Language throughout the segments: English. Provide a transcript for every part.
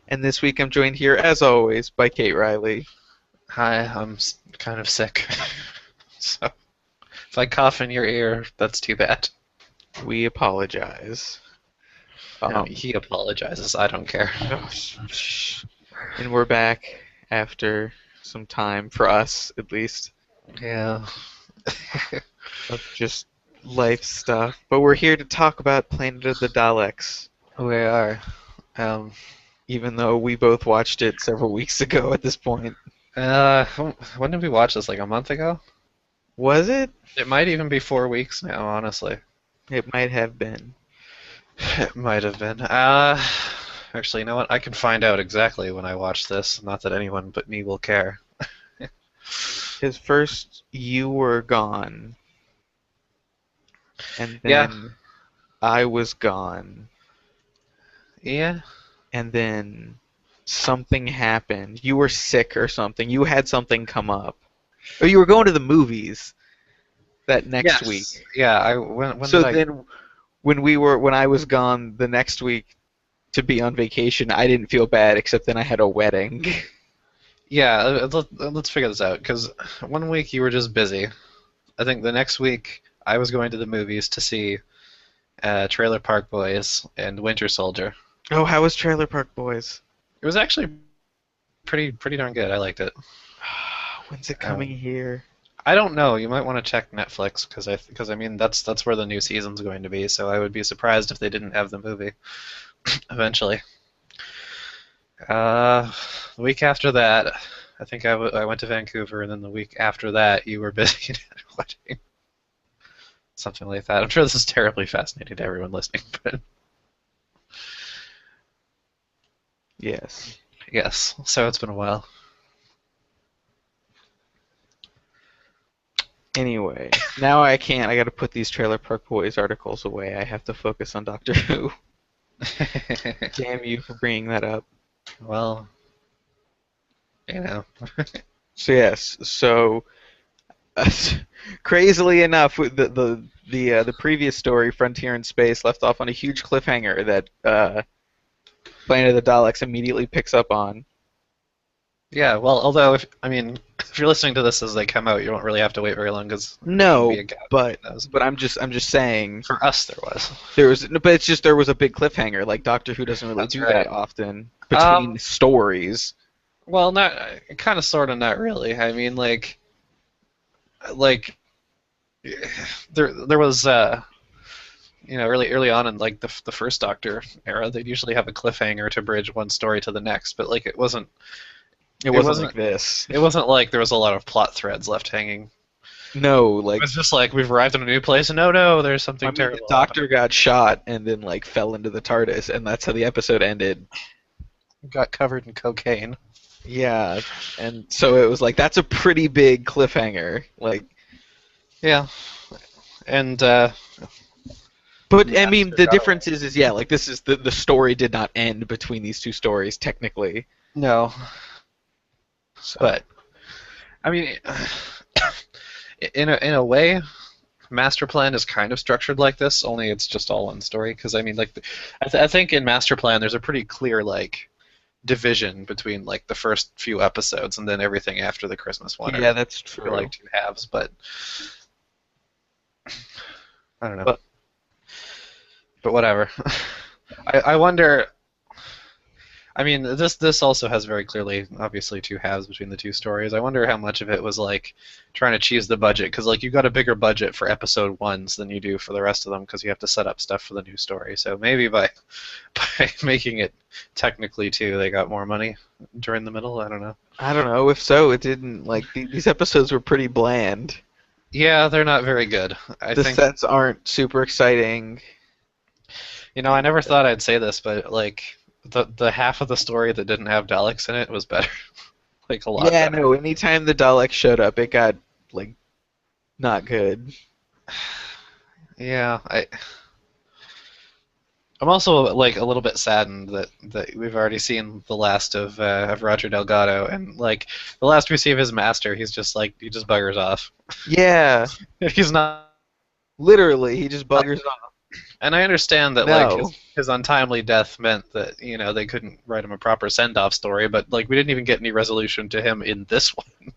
And this week I'm joined here, as always, by Kate Riley. Hi, kind of sick. So if I cough in your ear, that's too bad. We apologize. No, Um, he apologizes. I don't care. oh, and we're back after some time, for us at least, Yeah. of just life stuff. But we're here to talk about Planet of the Daleks, We are. Um, even though we both watched it several weeks ago at this point. uh, when did we watch this? Like a month ago? Was it? It might even be 4 weeks now, honestly. It might have been. It might have been. Actually, you know what? I can find out exactly when I watch this. Not that anyone but me will care. Because first you were gone, and Yeah. then I was gone. Yeah. And then something happened. You were sick or something. You had something come up. Or you were going to the movies that next week. Yes. Yeah. When So did I? then when I was gone the next week to be on vacation, I didn't feel bad except then I had a wedding. Yeah, let's figure this out. Because 1 week you were just busy. I think the next week I was going to the movies to see Trailer Park Boys and Winter Soldier. Oh, how was Trailer Park Boys? It was actually pretty darn good. I liked it. When's it Um, coming here? I don't know. You might want to check Netflix because I mean that's where the new season's going to be. So I would be surprised if they didn't have the movie eventually. The week after that, I think I went to Vancouver, and then the week after that, you were busy at a wedding. Something like that. I'm sure this is terribly fascinating to everyone listening, but Yes. yes. So it's been a while. Anyway, now I can't. I gotta put these Trailer Park Boys articles away. I have to focus on Doctor Who. Damn you for bringing that up. Well, you know. So yes, so crazily enough, the previous story, Frontier in Space, left off on a huge cliffhanger that Planet of the Daleks immediately picks up on. Yeah, well, although if you're listening to this as they come out, you don't really have to wait very long because there shouldn't be No, a gap but between those. but I'm just saying For us, there was. but it's just there was a big cliffhanger. Like Doctor Who doesn't really That's do that right. often Um, between stories. well, not kind of, sort of, not really. I mean, like there was early on in like the first Doctor era, they'd usually have a cliffhanger to bridge one story to the next, but like It it wasn't like wasn't this. it wasn't like there was a lot of plot threads left hanging. No, It like was just like we've arrived in a new place and oh no, there's I something mean, the terrible happening. Doctor got shot and then like fell into the TARDIS, and that's how the episode ended. Got covered in cocaine. Yeah, and so it was like that's a pretty big cliffhanger. Like, Yeah, and but I mean, Master the got difference away. is yeah, like this is the story did not end between these two stories technically. No, So but I mean, in a way, Master Plan is kind of structured like this. Only it's just all one story. Because I mean, like, I think in Master Plan there's a pretty clear like division between like the first few episodes and then everything after the Christmas one yeah, are that's feel true. like two halves. But I don't know. But But whatever. I wonder. I mean, this also has very clearly, obviously, two halves between the two stories. I wonder how much of it was like trying to cheese the budget, because like you got a bigger budget for episode ones than you do for the rest of them, because you have to set up stuff for the new story. So maybe by by making it technically two, they got more money during the middle. I don't know. I don't know. If so, it didn't like these episodes were pretty bland. Yeah, they're not very good. I The think sets aren't super exciting. I never thought I'd say this, but like the half of the story that didn't have Daleks in it was better, like a lot Yeah, better. no. Anytime the Daleks showed up, it got like not good. Yeah, I'm also like a little bit saddened that we've already seen the last of Roger Delgado, and like the last we see of his master, he's just like he just buggers off. Yeah, He's not literally, he just buggers off. And I understand that like No. his untimely death meant that they couldn't write him a proper send-off story, but like we didn't even get any resolution to him in this one.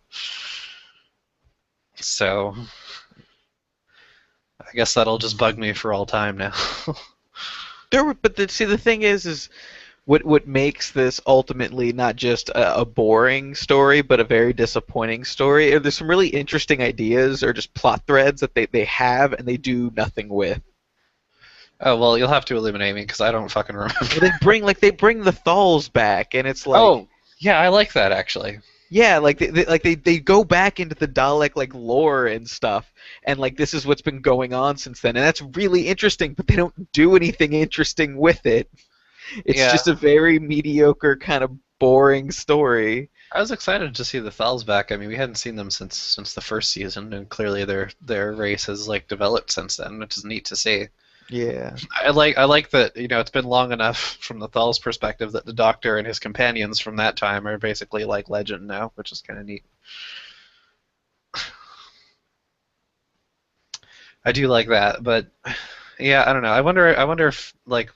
So I guess that'll just bug me for all time now. See, the thing is what makes this ultimately not just a boring story, but a very disappointing story. There's some really interesting ideas or just plot threads that they have and they do nothing with. Oh well, you'll have to eliminate me because I don't fucking remember. They bring the Thals back, and it's like, Oh yeah, I like that actually. yeah, like they go back into the Dalek like lore and stuff, and like this is what's been going on since then, and that's really interesting. But they don't do anything interesting with it. It's Yeah, just a very mediocre kind of boring story. I was excited to see the Thals back. I mean, we hadn't seen them since the first season, and clearly their race has like developed since then, which is neat to see. Yeah. I like that it's been long enough from the Thal's perspective that the Doctor and his companions from that time are basically like legend now, which is kind of neat. I do like that, but yeah, I don't know. I wonder if like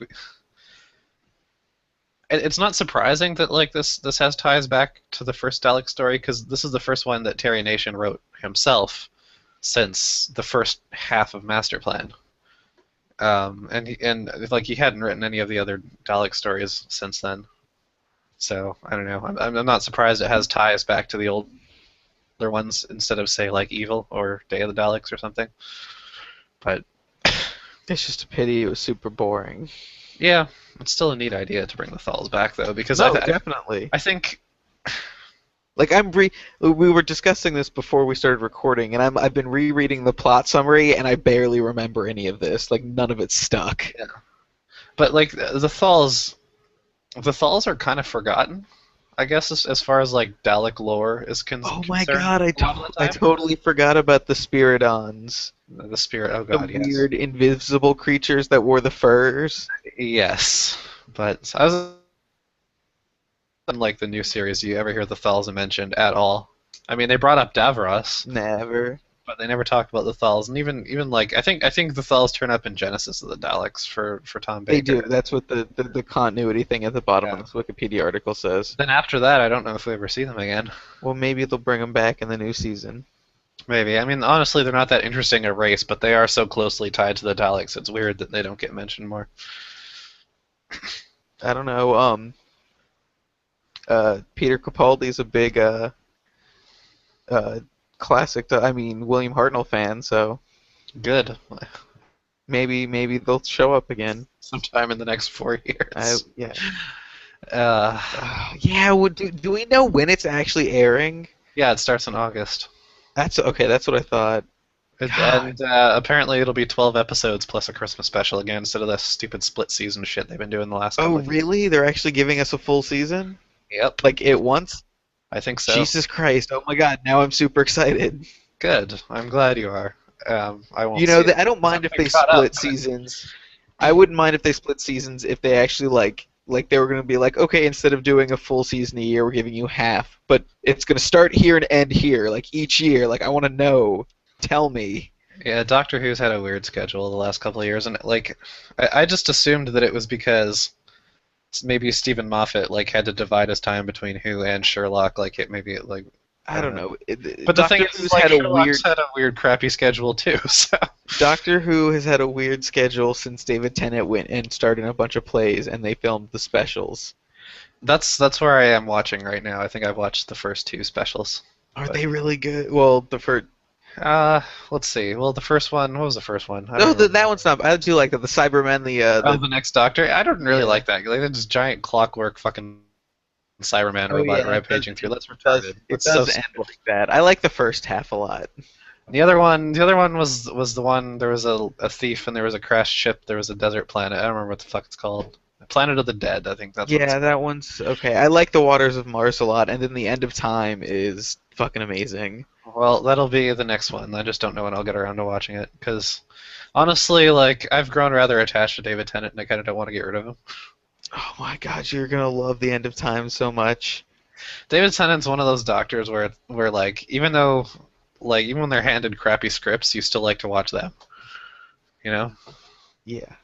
it's not surprising that like this has ties back to the first Dalek story because this is the first one that Terry Nation wrote himself since the first half of Master Plan. And like he hadn't written any of the other Dalek stories since then. So I don't know. I'm not surprised it has ties back to the older ones instead of say like Evil or Day of the Daleks or something. But It's just a pity it was super boring. yeah, it's still a neat idea to bring the Thals back though because No, definitely. I think Like we were discussing this before we started recording, and I've been rereading the plot summary, and I barely remember any of this. Like none of it stuck. yeah. But like the Thals are kind of forgotten. I guess as far as like Dalek lore is Oh my concerned, god, a lot of the I time. totally forgot about the Spiridons. The spirit. Oh The god, yes. weird invisible creatures that wore the furs. Yes, but I was in like the new series. Do you ever hear the Thals mentioned at all? I mean, they brought up Davros, Never. but they never talked about the Thals. And even like I think the Thals turn up in Genesis of the Daleks for Tom They Baker. do. That's what the continuity thing at the bottom of Yeah. this Wikipedia article says. Then after that, I don't know if we ever see them again. Well, maybe they'll bring them back in the new season. Maybe. I mean, honestly, they're not that interesting a race, but they are so closely tied to the Daleks. It's weird that they don't get mentioned more. I don't know. Peter Capaldi's a big uh, classic. I mean, William Hartnell fan, so Good. maybe they'll show up again. Sometime in the next 4 years. Yeah. Uh, Yeah. Do we know when it's actually airing? yeah, it starts in August. That's okay. That's what I thought. God. And apparently it'll be 12 episodes plus a Christmas special again instead of the stupid split season shit they've been doing the last Oh, couple of years. really? They're actually giving us a full season? Yep, Like it once? I think so. Jesus Christ! Oh my God! Now I'm super excited. Good. I'm glad you are. I won't You know, see it. I don't mind if Something they caught up. split seasons. I wouldn't mind if they split seasons if they actually like they were going to be like, okay, instead of doing a full season a year, we're giving you half, but it's going to start here and end here, like each year. Like I want to know. Tell me. Yeah, Doctor Who's had a weird schedule the last couple of years, and like, I just assumed that it was because maybe Stephen Moffat like had to divide his time between Who and Sherlock. Like it maybe it like I don't know. But the Doctor thing Who's is, like, had a Sherlock's had a weird, crappy schedule too. So Doctor Who has had a weird schedule since David Tennant went and starred in a bunch of plays and they filmed the specials. that's where I am watching right now. I think I've watched the first two specials. Are But- they really good? Well, the first. Let's see. Well, the first one. What was the first one? I No, don't remember. that one's not. I do like the Cybermen. The Next Doctor. I don't really Yeah. like that. Like, they're just giant clockwork fucking Cyberman Oh, robot yeah, rampaging it through. That's does. retarded. It That's does so end like that. I like the first half a lot. The other one was the one. There was a thief and there was a crashed ship. There was a desert planet. I don't remember what the fuck it's called. Planet of the Dead. I think that's what it's Yeah, that one's okay. I like the Waters of Mars a lot, and then the End of Time is fucking amazing. Well, that'll be the next one. I just don't know when I'll get around to watching it because, honestly, like I've grown rather attached to David Tennant, and I kind of don't want to get rid of him. Oh my God, you're gonna love the End of Time so much. David Tennant's one of those doctors where like even though like even when they're handed crappy scripts, you still like to watch them. You know? Yeah.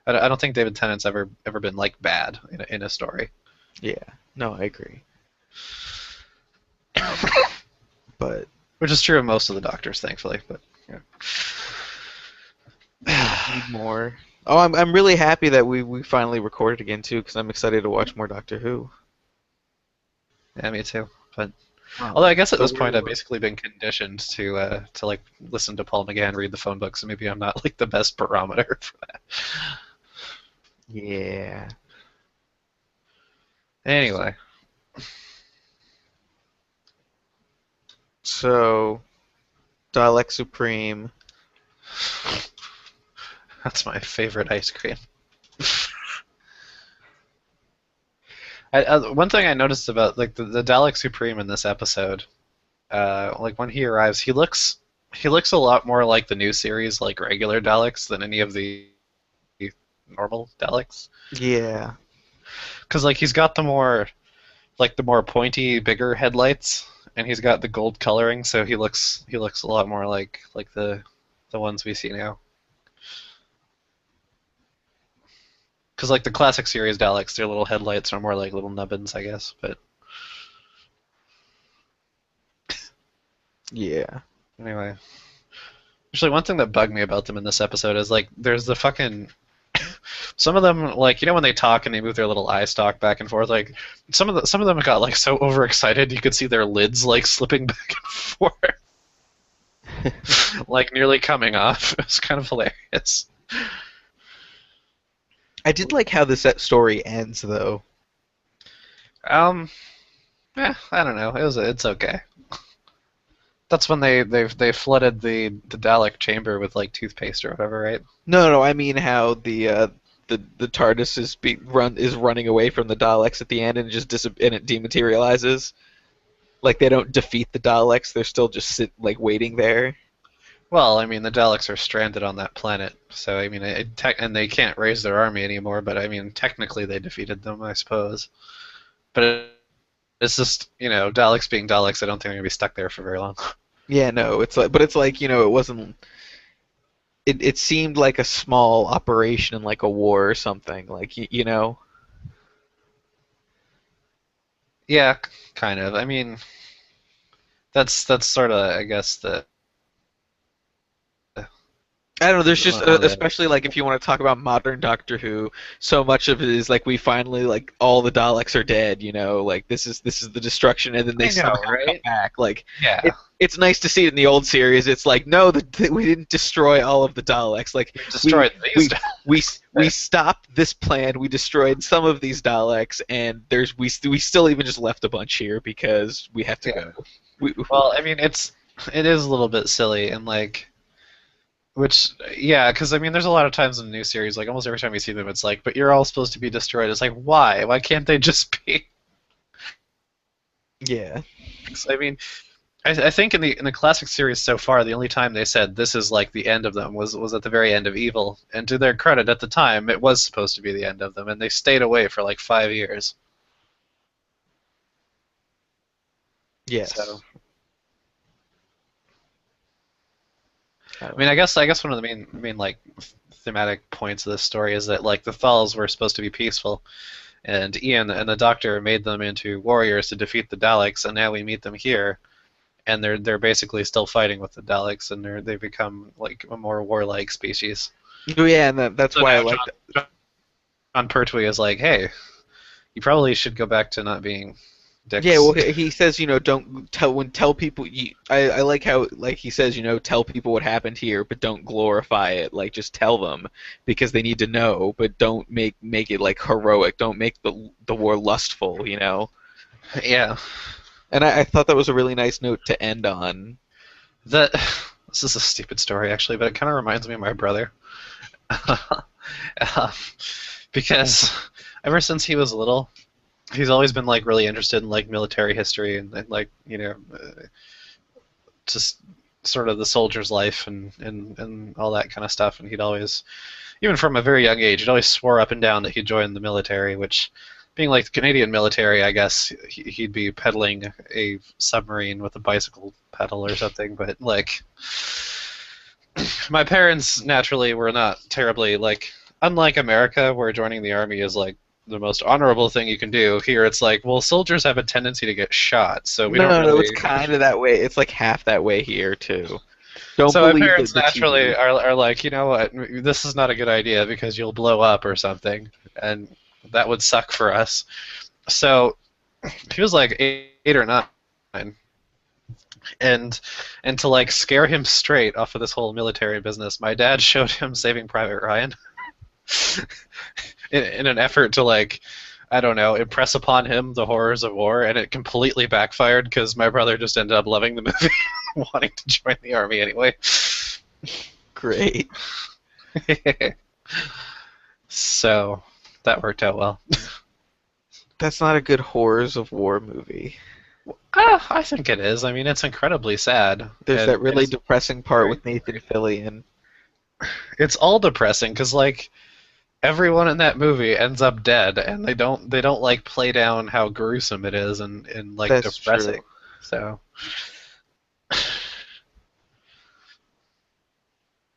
I don't think David Tennant's ever been like bad in a story. Yeah. No, I agree. But Which is true of most of the Doctors, thankfully. But need more. Oh, I'm really happy that we finally recorded again too, because I'm excited to watch more Doctor Who. yeah, me too. But although I guess at So this point I've basically been conditioned to like listen to Paul McGann read the phone book, so maybe I'm not like the best barometer for that. yeah. Anyway, So Dalek Supreme. that's my favorite ice cream. One thing I noticed about like the Dalek Supreme in this episode, like when he arrives, he looks a lot more like the new series, like regular Daleks, than any of the normal Daleks. Yeah. Because like he's got the more pointy, bigger headlights, and he's got the gold coloring, so he looks a lot more like the ones we see now. Because like the classic series Daleks, their little headlights are more like little nubbins, I guess. But Yeah. anyway, actually, one thing that bugged me about them in this episode is like there's the fucking some of them, like when they talk and they move their little eye stalk back and forth, like some of them got like so overexcited you could see their lids like slipping back and forth, like nearly coming off. It was kind of hilarious. I did like how this story ends though. Um, I don't know. It's okay. That's when they flooded the Dalek chamber with like toothpaste or whatever, right? No, no, I mean how the TARDIS is running away from the Daleks at the end and and it dematerializes. Like they don't defeat the Daleks, they're still just waiting there. Well, I mean the Daleks are stranded on that planet, so I mean and they can't raise their army anymore. But I mean technically they defeated them, I suppose. But it's just Daleks being Daleks. I don't think they're gonna be stuck there for very long. Yeah, no, it's like, it wasn't it seemed like a small operation in like a war or something, like Yeah, kind of. I mean, that's sort of, I guess, the I don't know. There's just, one of the. especially like if you want to talk about modern Doctor Who, so much of it is like we finally like all the Daleks are dead. Like this is the destruction, and then they I know, somehow come right? back. Like Yeah, it's nice to see it in the old series. It's like no, we didn't destroy all of the Daleks. Like we we destroyed these. we we stopped this plan. We destroyed some of these Daleks, and we still even just left a bunch here because we have to Yeah. go. We, Well, I mean, it is a little bit silly and like. Which, yeah, because I mean, there's a lot of times in the new series, like almost every time you see them, it's like, but you're all supposed to be destroyed. It's like, why? Why can't they just be? yeah. 'Cause, I mean, I think in the classic series so far, the only time they said this is like the end of them was at the very end of Evil, and to their credit, at the time, it was supposed to be the end of them, and they stayed away for like 5 years. Yes. So, I mean, I guess one of the main like thematic points of this story is that like the Thals were supposed to be peaceful, and Ian and the Doctor made them into warriors to defeat the Daleks, and now we meet them here, and they're basically still fighting with the Daleks, and they've become like a more warlike species. Oh, yeah, and that's So why I now like. Jon Pertwee is like, hey, you probably should go back to not being dicks. Yeah, well, he says, don't tell people. I like how like he says, tell people what happened here, but don't glorify it. Like just tell them because they need to know, but don't make it like heroic. Don't make the war lustful. Yeah. And I thought that was a really nice note to end on. That this is a stupid story actually, but it kind of reminds me of my brother. Um, because ever since he was little, he's always been like really interested in like military history and like just sort of the soldier's life and all that kind of stuff. And he'd always, even from a very young age, he'd always swore up and down that he'd join the military, which being like the Canadian military, I guess he'd be pedaling a submarine with a bicycle pedal or something. But like, my parents naturally were not terribly like, unlike America, where joining the army is like the most honorable thing you can do. Here, it's like, well, soldiers have a tendency to get shot, so we don't No, it's really. kind of that way. It's like half that way here too. Don't So my believe parents the naturally TV. are like, you know what, this is not a good idea because you'll blow up or something, and that would suck for us. So he was like 8 or 9, and to like scare him straight off of this whole military business, my dad showed him Saving Private Ryan in an effort to like, I don't know, impress upon him the horrors of war, and it completely backfired because my brother just ended up loving the movie, wanting to join the army anyway. Great. So that worked out well. That's not a good horrors of war movie. I think it is. I mean, it's incredibly sad. There's And that really it's depressing part very, with Nathan Fillion. it's all depressing because like everyone in that movie ends up dead, and they don't like play down how gruesome it is and like That's depressing. true. So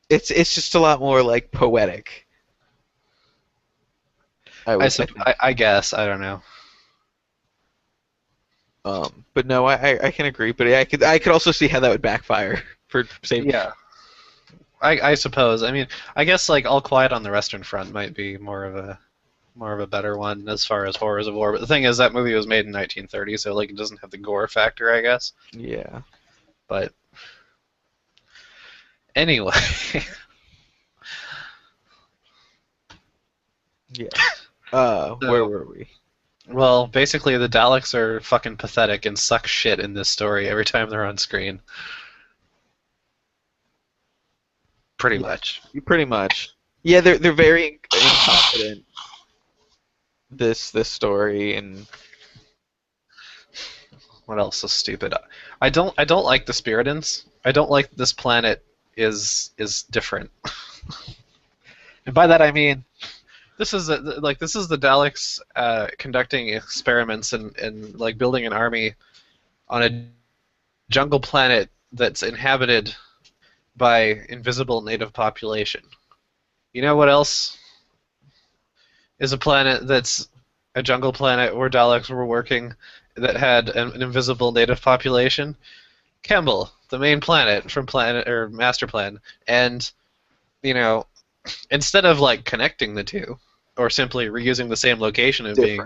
It's just a lot more like poetic. I think. I guess I don't know. But no, I can agree. But I could also see how that would backfire for same. Yeah, I suppose. I mean, I guess like All Quiet on the Western Front might be more of a better one as far as horrors of war. But the thing is, that movie was made in 1930, so like it doesn't have the gore factor, I guess. Yeah. But anyway, Yeah. So- Where were we? well, basically the Daleks are fucking pathetic and suck shit in this story every time they're on screen. Pretty Yeah. much. Pretty much. Yeah, they're very incompetent. This story and What else is stupid? I don't like the Spiritans. I don't like this planet is different. And by that I mean this is the Daleks conducting experiments and like building an army on a jungle planet that's inhabited by invisible native population. You know what else is a planet that's a jungle planet where Daleks were working that had an invisible native population? Kemble, the main planet from Planet or Master Plan, and you know, instead of like connecting the two or simply reusing the same location and being,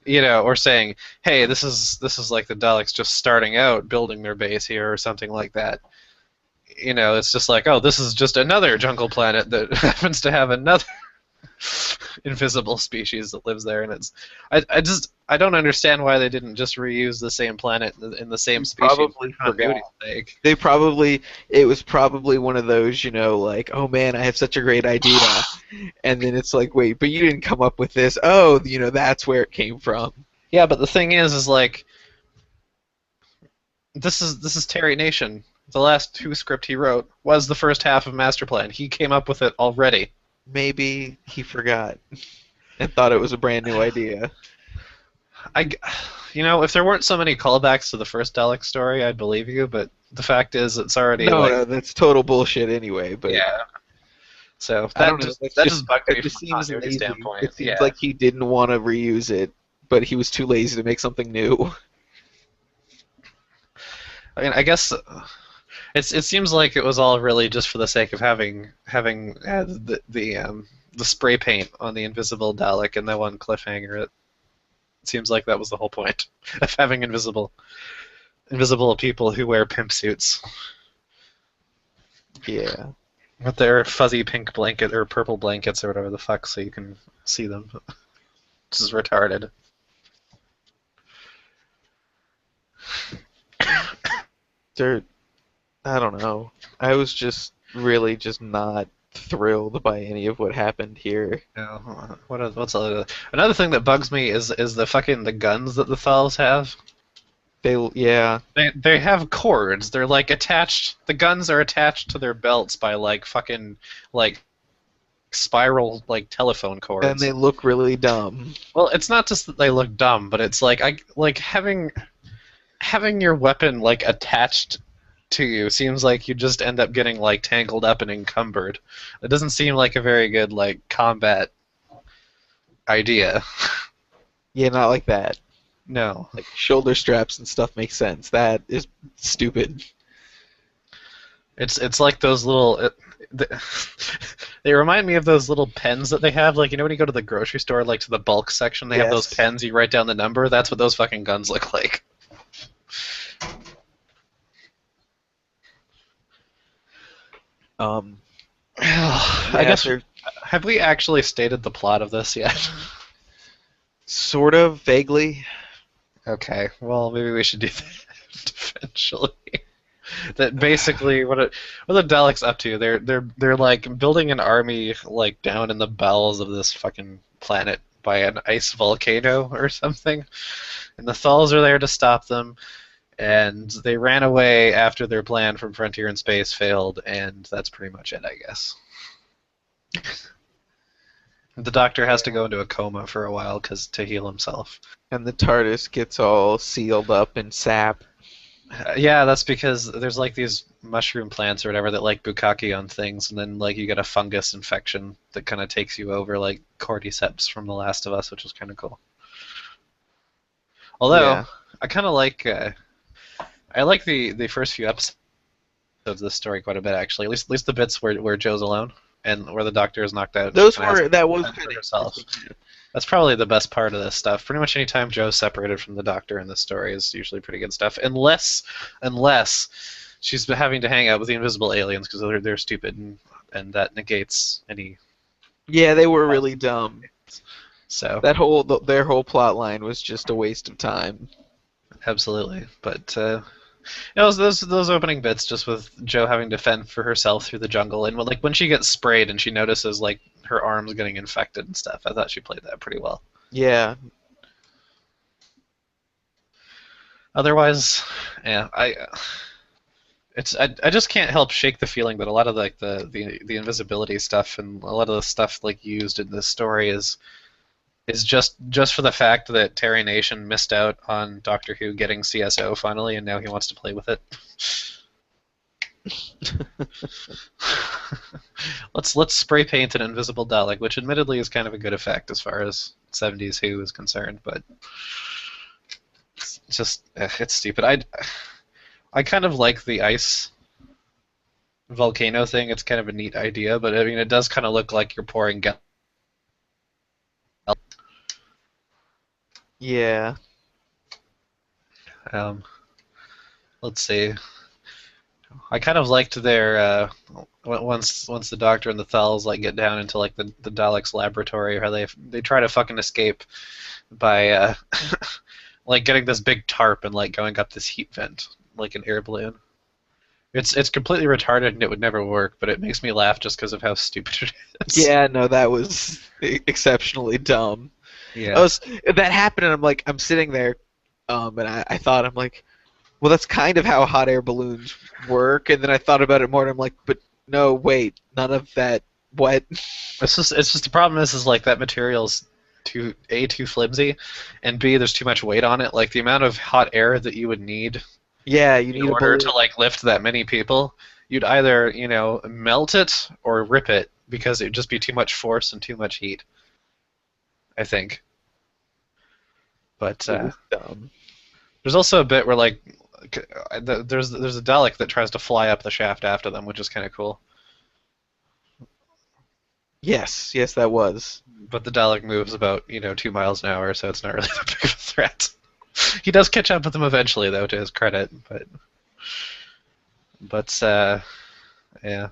different. or saying, hey, this is like the Daleks just starting out building their base here or something like that. It's just like, oh, this is just another jungle planet that happens to have another invisible species that lives there, and I don't understand why they didn't just reuse the same planet in the same species. Probably For continuity's forgot. sake. It was probably one of those, like, oh man, I have such a great idea. And then it's like, wait, but you didn't come up with this. Oh, that's where it came from. Yeah, but the thing is like this is Terry Nation. The last Who script he wrote was the first half of Master Plan. He came up with it already. Maybe he forgot and thought it was a brand new idea. If there weren't so many callbacks to the first Dalek story, I'd believe you. But the fact is, it's already No, that's total bullshit anyway. But yeah. So I that don't know. just bugged me It just from a seems continuity lazy. standpoint. It seems Yeah. like he didn't want to reuse it, but he was too lazy to make something new. I mean, I guess it seems like it was all really just for the sake of having the spray paint on the invisible Dalek and that one cliffhanger. It seems like that was the whole point of having invisible people who wear pimp suits Yeah. with their fuzzy pink blanket or purple blankets or whatever the fuck, so you can see them. This is retarded. I don't know. I was just really just not thrilled by any of what happened here. No, what's another thing that bugs me is the guns that the Thals have. Yeah. They have cords. They're like attached. The guns are attached to their belts by like fucking like spiral like telephone cords. And they look really dumb. Well, it's not just that they look dumb, but it's like having your weapon like attached to you seems like you just end up getting like tangled up and encumbered. It doesn't seem like a very good like combat idea. Yeah, not like that. No. Like shoulder straps and stuff make sense. That is stupid. It's like those little. They remind me of those little pens that they have. Like, you know when you go to the grocery store, like to the bulk section, they have those Yes. pens. You write down the number. That's what those fucking guns look like. Um, I yeah, guess. they're Have we actually stated the plot of this yet? sort of vaguely. Okay. Well, maybe we should do that eventually. That basically what the Daleks up to? They're like building an army like down in the bowels of this fucking planet by an ice volcano or something, and the Thals are there to stop them. And they ran away after their plan from Frontier in Space failed, and that's pretty much it, I guess. The Doctor has to go into a coma for a while to heal himself. And the TARDIS gets all sealed up in sap. Yeah, that's because there's like these mushroom plants or whatever that like bukkake on things, and then like you get a fungus infection that kind of takes you over, like cordyceps from The Last of Us, which is kind of cool. Although Yeah. I kind of like I like the first few episodes of this story quite a bit actually. At least the bits where Joe's alone and where the Doctor is knocked out. Those and has were to that was fend kind for of herself. interesting. That's probably the best part of this stuff. Pretty much any time Joe's separated from the Doctor in this story is usually pretty good stuff, unless she's been having to hang out with the invisible aliens because they're stupid and that negates any. Yeah, they were really dumb. So Their whole plot line was just a waste of time. absolutely, but it was those opening bits just with Joe having to fend for herself through the jungle, and like when she gets sprayed and she notices like her arms getting infected and stuff. I thought she played that pretty well. Yeah. Otherwise, yeah, I just can't help shake the feeling that a lot of like the invisibility stuff and a lot of the stuff like used in this story is just for the fact that Terry Nation missed out on Doctor Who getting CSO finally, and now he wants to play with it. Let's spray paint an invisible Dalek, which admittedly is kind of a good effect as far as 70s Who is concerned, but it's just it's stupid. I kind of like the ice volcano thing. It's kind of a neat idea, but I mean it does kind of look like you're pouring gas. Yeah. Let's see. I kind of liked their once the Doctor and the Thals like get down into like the Daleks laboratory, how they try to fucking escape by like getting this big tarp and like going up this heat vent like an air balloon. It's completely retarded and it would never work, but it makes me laugh just because of how stupid it is. Yeah, no, that was exceptionally dumb. Yeah. That happened, and I'm sitting there, and I thought, I'm like, well, that's kind of how hot air balloons work, and then I thought about it more, and I'm like, but no, wait, none of that, what? It's just the problem is like that material's too flimsy, and B, there's too much weight on it. Like the amount of hot air that you would need Yeah, you in need a order balloon. to like lift that many people, you'd either melt it or rip it because it'd just be too much force and too much heat. I think. But It was dumb. there's also a bit where like there's a Dalek that tries to fly up the shaft after them, which is kind of cool. Yes, that was. But the Dalek moves about 2 miles an hour, so it's not really that big of a threat. He does catch up with them eventually, though, to his credit. But yeah.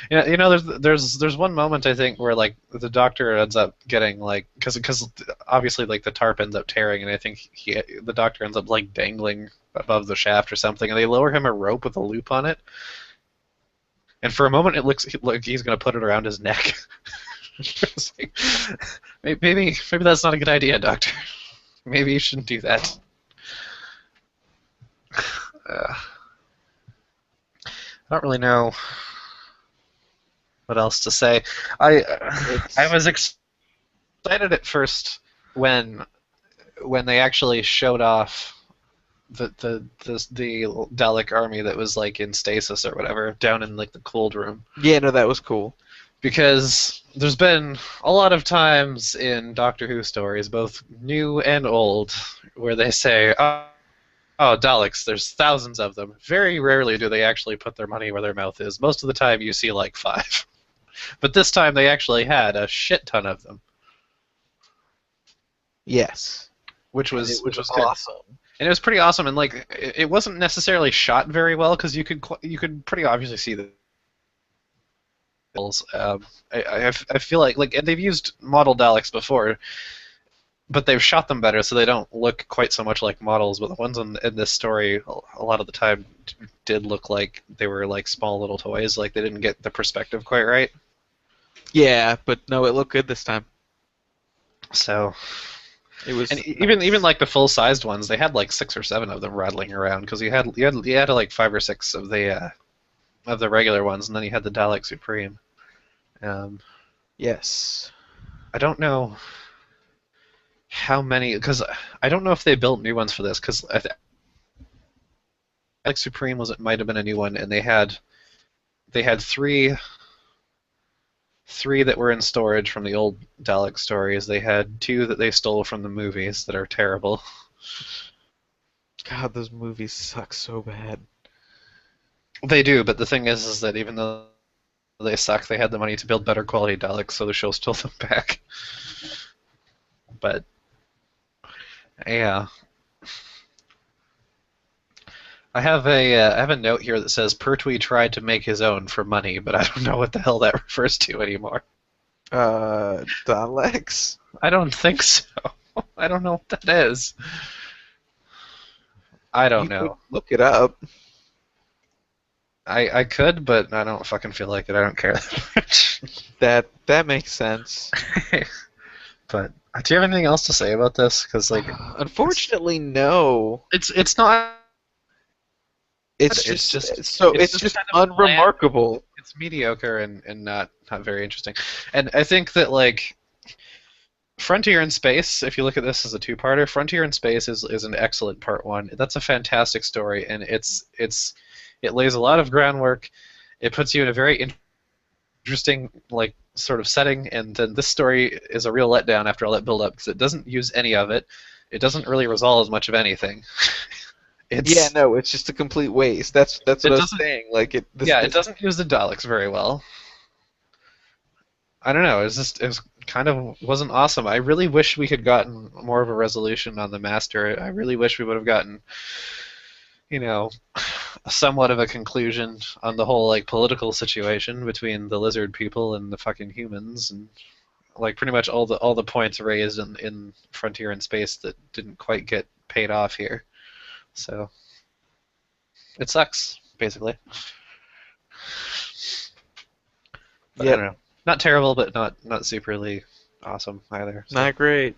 There's one moment I think where like the Doctor ends up getting like because obviously like the tarp ends up tearing, and I think the Doctor ends up like dangling above the shaft or something, and they lower him a rope with a loop on it, and for a moment it looks like he's gonna put it around his neck. Like, maybe that's not a good idea, Doctor. Maybe you shouldn't do that. I don't really know what else to say. I was excited at first when they actually showed off the Dalek army that was like in stasis or whatever, down in like the cold room. Yeah, no, that was cool. Because there's been a lot of times in Doctor Who stories, both new and old, where they say, "Oh, Daleks, there's thousands of them." Very rarely do they actually put their money where their mouth is. Most of the time, you see like 5. But this time, they actually had a shit ton of them, Yes. which And it was was good. awesome. And it was pretty awesome. And like, it wasn't necessarily shot very well because you could pretty obviously see the. I feel like and they've used model Daleks before, but they've shot them better, so they don't look quite so much like models. But the ones in this story, a lot of the time, did look like they were like small little toys. Like they didn't get the perspective quite right. Yeah, but no, it looked good this time. So, It was and nice. even like the full sized ones, they had like 6 or 7 of them rattling around because you had like 5 or 6 of the regular ones, and then you had the Dalek Supreme. Um, Yes. I don't know how many, because I don't know if they built new ones for this, because Dalek Supreme might have been a new one, and they had three that were in storage from the old Dalek stories. They had 2 that they stole from the movies that are terrible. God, those movies suck so bad. They do, but the thing is that even though they suck, they had the money to build better quality Daleks, so the show stole them back. But yeah, I have a note here that says Pertwee tried to make his own for money, but I don't know what the hell that refers to anymore. Daleks? I don't think so. I don't know what that is. I don't You could know. look it up. I could, but I don't fucking feel like it. I don't care that much. That makes sense. But do you have anything else to say about this? Because like, Unfortunately, no. it's not. It's It's just just so it's it's just just kind of bland. unremarkable. It's mediocre and not very interesting. And I think that like Frontier in Space, if you look at this as a two-parter, Frontier in Space is an excellent part 1. That's a fantastic story, and it lays a lot of groundwork. It puts you in a very interesting like sort of setting, and then this story is a real letdown after all that build-up because it doesn't use any of it. It doesn't really resolve much of anything. Yeah, It's no, it's just a complete waste. That's what it I was doesn't saying. Like it this yeah, it this doesn't use the Daleks very well. I don't know. It was kind of wasn't awesome. I really wish we had gotten more of a resolution on the Master. I really wish we would have gotten, you know, somewhat of a conclusion on the whole like political situation between the lizard people and the fucking humans, and like pretty much all the points raised in Frontier in Space that didn't quite get paid off here. So it sucks, basically. But I Yep, don't know. Not terrible, but not superly awesome either. So, not great.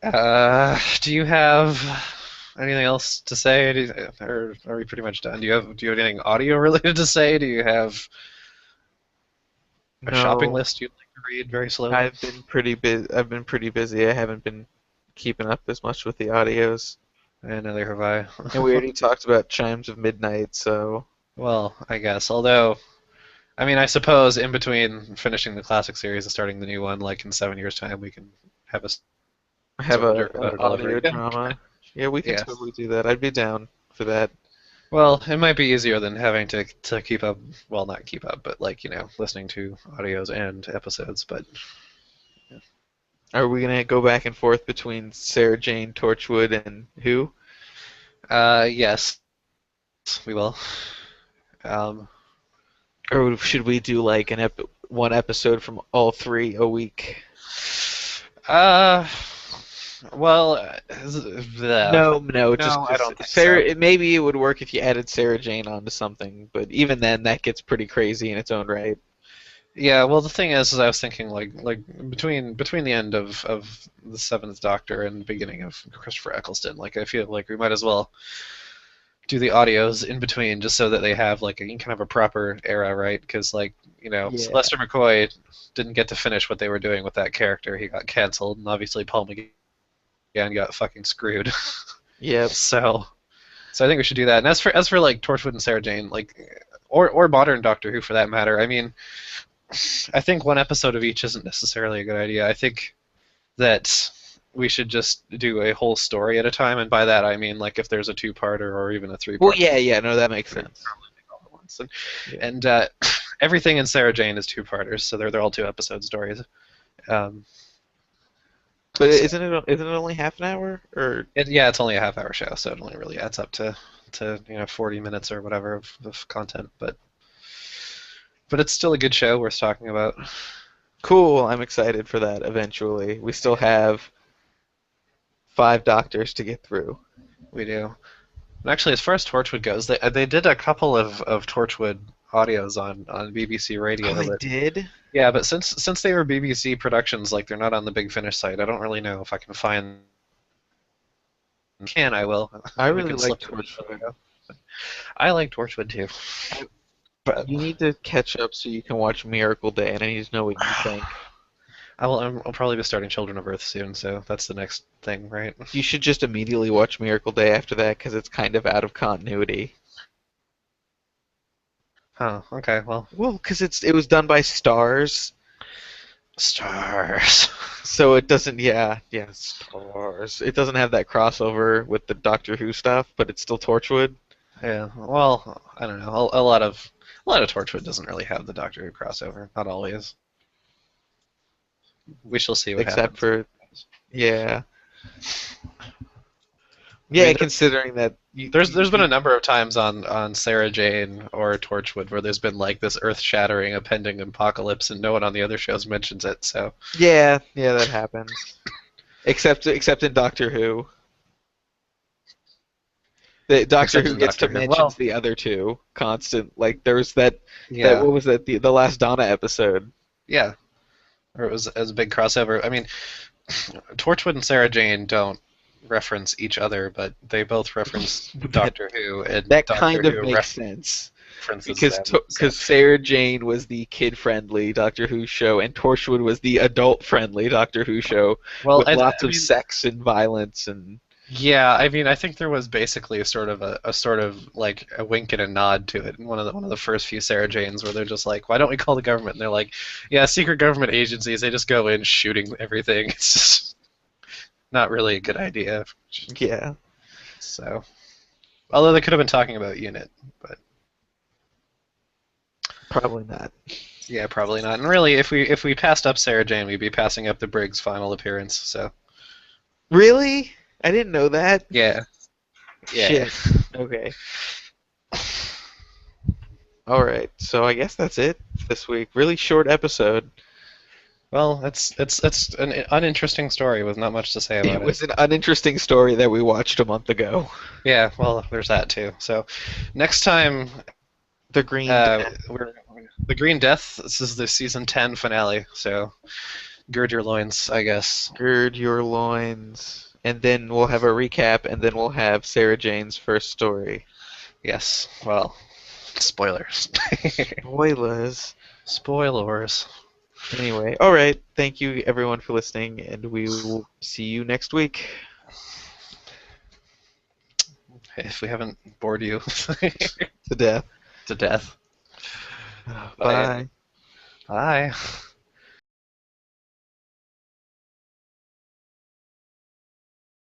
do you have anything else to say? Or are we pretty much done? Do you have anything audio related to say? Do you have a shopping No, list you'd like to read very slowly? I've been pretty busy. I've been pretty busy. I haven't been keeping up as much with the audios. And neither have I. And we already talked about Chimes of Midnight, so Well, I guess. Although, I mean, I suppose in between finishing the classic series and starting the new one, like in 7 years' time, we can have a I have sort of joke an about it all over audio again. drama. Yeah, we can Yeah. totally do that. I'd be down for that. Well, it might be easier than having to keep up. Well, not keep up, but like listening to audios and episodes. But Are we gonna go back and forth between Sarah Jane Torchwood and who? yes, we will. Um, Or should we do like one episode from all 3 a week? uh, well, the No, just no, I 'cause don't think Sarah. so. Maybe it would work if you added Sarah Jane onto something, but even then, that gets pretty crazy in its own right. Yeah, well, the thing is I was thinking like between the end of the Seventh Doctor and the beginning of Christopher Eccleston, like I feel like we might as well do the audios in between just so that they have like a kind of a proper era, right? Because like Yeah. Sylvester McCoy didn't get to finish what they were doing with that character. He got canceled, and obviously Paul McGann got fucking screwed. Yep. So I think we should do that. And as for like Torchwood and Sarah Jane, like or modern Doctor Who for that matter, I mean, I think one episode of each isn't necessarily a good idea. I think that we should just do a whole story at a time, and by that I mean like if there's a two-parter or even a Well, three-part. yeah, yeah, no, that makes Probably sense. make all at once. Yeah. And everything in Sarah Jane is two-parters, so they're all two-episode stories. Um, But so isn't it only half an hour or yeah, it's only a half-hour show, so it only really adds up to 40 minutes or whatever of content, but it's still a good show worth talking about. cool? I'm excited for that eventually. We still have 5 doctors to get through. We do. And actually, as far as Torchwood goes, they did a couple of Torchwood audios on BBC Radio. Oh, they But did? yeah, but since they were BBC productions, like they're not on the Big Finish site. I don't really know if I can find. Can I will. I We really can like slip it in the Torchwood. video. I like Torchwood too. But You need to catch up so you can watch Miracle Day, and I need to know what you think. I'll probably be starting Children of Earth soon, so that's the next thing, right? You should just immediately watch Miracle Day after that because it's kind of out of continuity. Huh. Okay. Well, Well, because it was done by Stars, stars. so it doesn't. Yeah, yeah, Stars. It doesn't have that crossover with the Doctor Who stuff, but it's still Torchwood. Yeah. Well, I don't know. A lot of Torchwood doesn't really have the Doctor Who crossover. Not always. We shall see what Except happens. for yeah, I yeah. mean, Considering that there's been a number of times on Sarah Jane or Torchwood where there's been like this earth-shattering impending apocalypse and no one on the other shows mentions it. So yeah, yeah, that happens. Except in Doctor Who, the Doctor except Who in gets to Doctor Who. mentions Well, the other two constant. Like there was that yeah, what was that the last Donna episode? yeah. Or it was a big crossover. I mean, Torchwood and Sarah Jane don't reference each other, but they both reference That Doctor Who, and that Doctor kind of Who makes sense references because them. So Sarah Jane was the kid-friendly Doctor Who show, and Torchwood was the adult-friendly Doctor Who show well, with lots I of mean, sex and violence and yeah, I mean, I think there was basically a sort of like a wink and a nod to it in one of the first few Sarah Janes where they're just like, why don't we call the government? And they're like, yeah, secret government agencies, they just go in shooting everything. It's just not really a good idea. yeah, So, although they could have been talking about Unit, but probably not. yeah, probably not. And really, if we passed up Sarah Jane, we'd be passing up the Briggs final appearance. So Really? I didn't know that. yeah, yeah. Shit. Okay. All right. So I guess that's it this week. Really short episode. Well, it's an uninteresting story with not much to say It about it. was an uninteresting story that we watched a month ago. Yeah, well, there's that too. So next time, The Green Death. we're the Green Death. This is the season 10 finale. So gird your loins, I guess. Gird your loins. And then we'll have a recap, and then we'll have Sarah Jane's first story. Yes. Well, spoilers. Spoilers. Spoilers. Anyway, all right. Thank you, everyone, for listening, and we will see you next week. If we haven't bored you To death. to death. Bye. Bye.